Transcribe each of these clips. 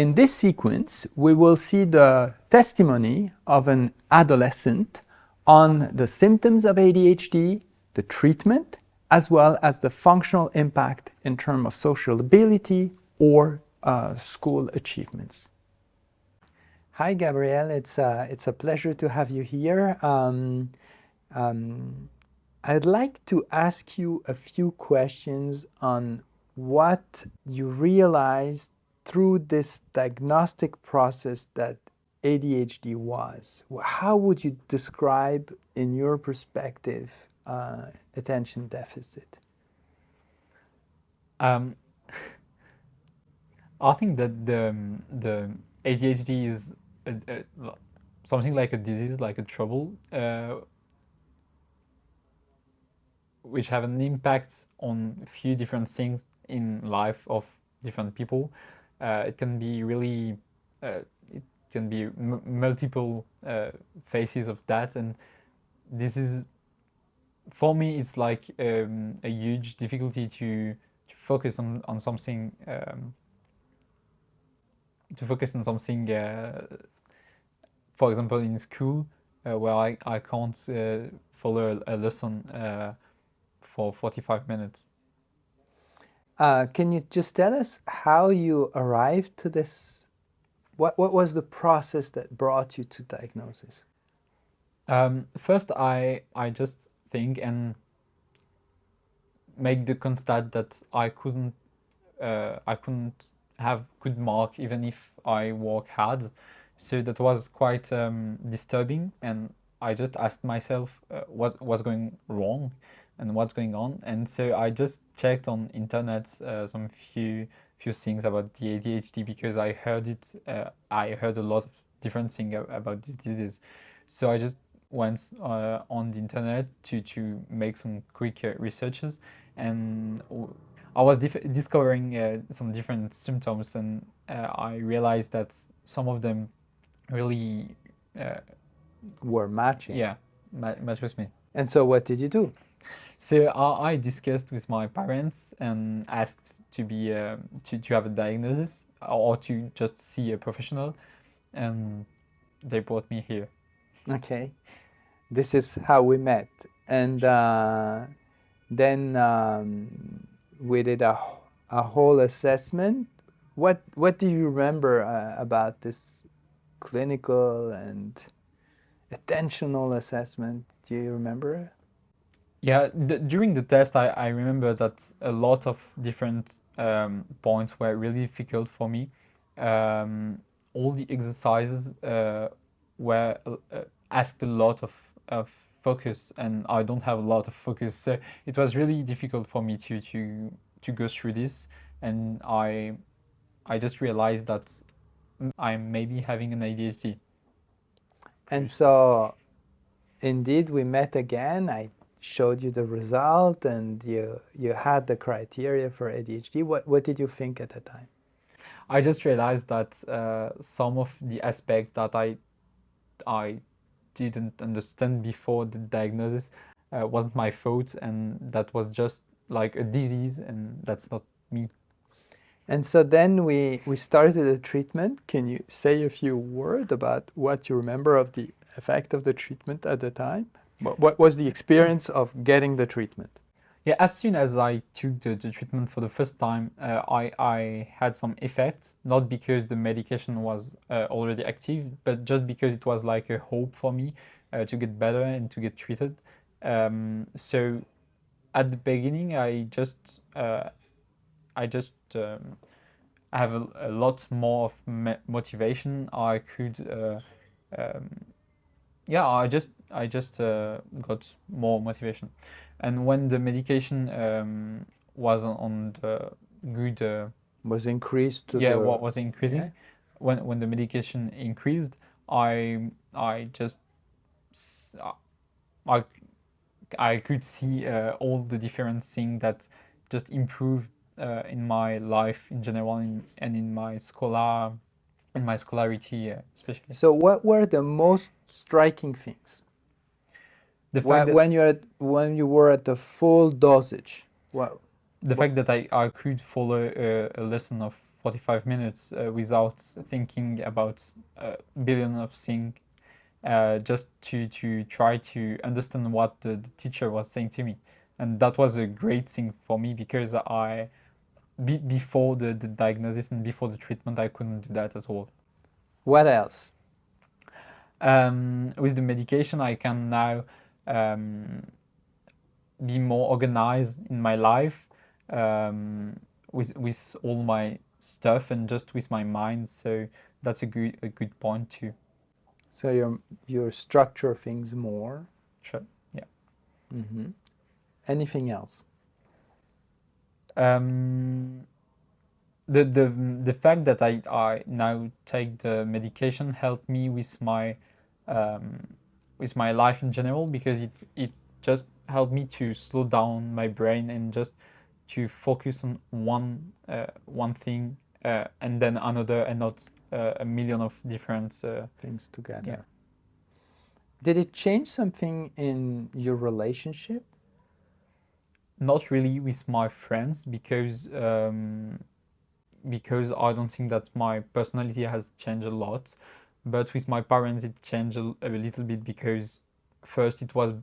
In this sequence, we will see the testimony of an adolescent on the symptoms of ADHD, the treatment, as well as the functional impact in terms of social ability or school achievements. Hi, Gabrielle. It's a pleasure to have you here. I'd like to ask you a few questions on what you realized through this diagnostic process that ADHD was. How would you describe, in your perspective, attention deficit? I think that the ADHD is something like a disease, like a trouble, which have an impact on a few different things in life of different people. It can be really, it can be multiple phases of that, and this is, for me, it's like a huge difficulty to focus on something. For example, in school, where I can't follow a lesson for 45 minutes. Can you just tell us how you arrived to this? What was the process that brought you to diagnosis? First, I just think and make the constat that I couldn't have good mark even if I work hard. So that was quite disturbing, and I just asked myself what's going wrong and what's going on. And so I just checked on internet some few things about the ADHD, because I heard a lot of different things about this disease. So I just went on the internet to make some quick researches, and I was discovering some different symptoms, and I realized that some of them really were matching. Yeah, match with me. And so what did you do? So I discussed with my parents and asked to be to have a diagnosis or to just see a professional, and they brought me here. Okay, this is how we met, and then we did a whole assessment. What do you remember about this clinical and attentional assessment? Do you remember? Yeah, during the test, I remember that a lot of different points were really difficult for me. All the exercises were asked a lot of focus, and I don't have a lot of focus, so it was really difficult for me to go through this, and I just realized that I'm maybe having an ADHD. And so, indeed, we met again. I showed you the result, and you had the criteria for ADHD. What did you think at the time? I just realized that some of the aspects that I didn't understand before the diagnosis wasn't my fault, and that was just like a disease, and that's not me. And so then we started a treatment. Can you say a few words about what you remember of the effect of the treatment at the time? What was the experience of getting the treatment? Yeah, as soon as I took the treatment for the first time, I had some effects, not because the medication was already active, but just because it was like a hope for me to get better and to get treated. So at the beginning, I have a lot more of motivation. I could, yeah, I just got more motivation. And when the medication was on the good, was increased to yeah, what was increasing, yeah. When the medication increased, I could see all the different things that just improved in my life in general, and in my scholarity especially. So what were the most striking things? The fact when you were at the full dosage. The fact that I could follow a lesson of 45 minutes without thinking about a billion of things, just to try to understand what the teacher was saying to me. And that was a great thing for me, because before the diagnosis and before the treatment, I couldn't do that at all. What else? With the medication, I can now be more organized in my life, with all my stuff and just with my mind. So that's a good point too. So you structure things more. Sure. Yeah. Mm-hmm. Anything else? The fact that I now take the medication helped me with my life in general, because it just helped me to slow down my brain and just to focus on one thing and then another, and not a million of different Things together. Yeah. Did it change something in your relationship? Not really with my friends, because I don't think that my personality has changed a lot. But with my parents, it changed a little bit, because first it was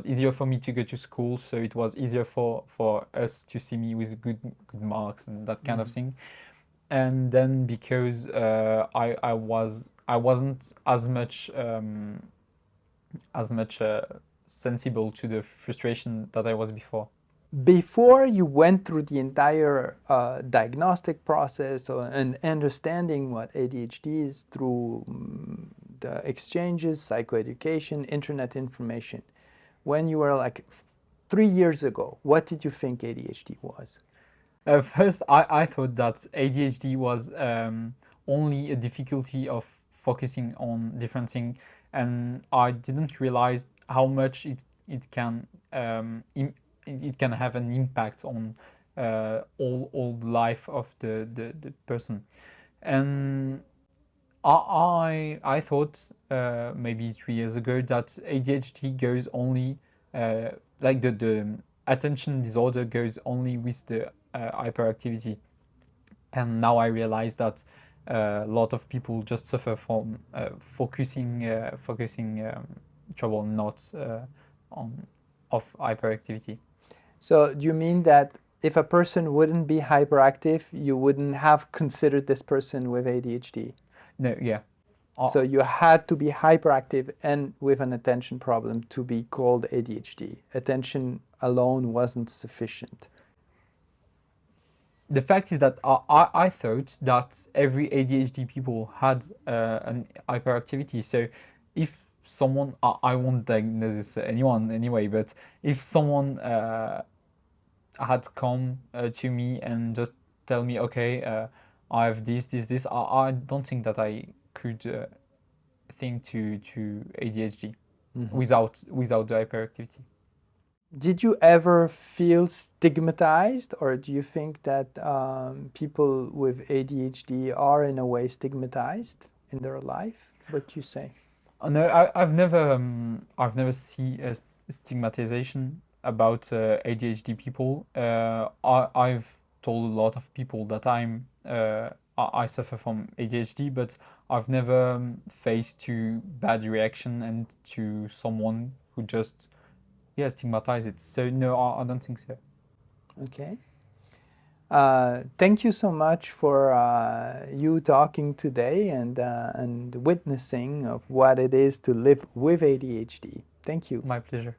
easier for me to go to school, so it was easier for us to see me with good marks and that kind of thing. And then because I wasn't as much sensible to the frustration that I was before. Before you went through the entire diagnostic process and understanding what ADHD is through the exchanges, psychoeducation, internet information, when you were like 3 years ago, what did you think ADHD was? First, I thought that ADHD was only a difficulty of focusing on different things, and I didn't realize how much it can have an impact on all the life of the person. And I thought maybe 3 years ago that ADHD goes only like the attention disorder goes only with the hyperactivity, and now I realize that a lot of people just suffer from focusing trouble, not of hyperactivity. So do you mean that if a person wouldn't be hyperactive, you wouldn't have considered this person with ADHD? No, yeah. So you had to be hyperactive and with an attention problem to be called ADHD. Attention alone wasn't sufficient. The fact is that I thought that every ADHD people had an hyperactivity. So if someone, I won't diagnose anyone anyway, but if someone had come to me and just tell me, okay, I have this, I don't think that I could think to ADHD without the hyperactivity. Did you ever feel stigmatized, or do you think that people with ADHD are in a way stigmatized in their life? What do you say? No, I've never seen a stigmatization about ADHD people. I've told a lot of people that I suffer from ADHD, but I've never faced too bad reaction and to someone who just stigmatize it. So no, I don't think so. Okay. Thank you so much for you talking today and witnessing of what it is to live with ADHD. Thank you. My pleasure.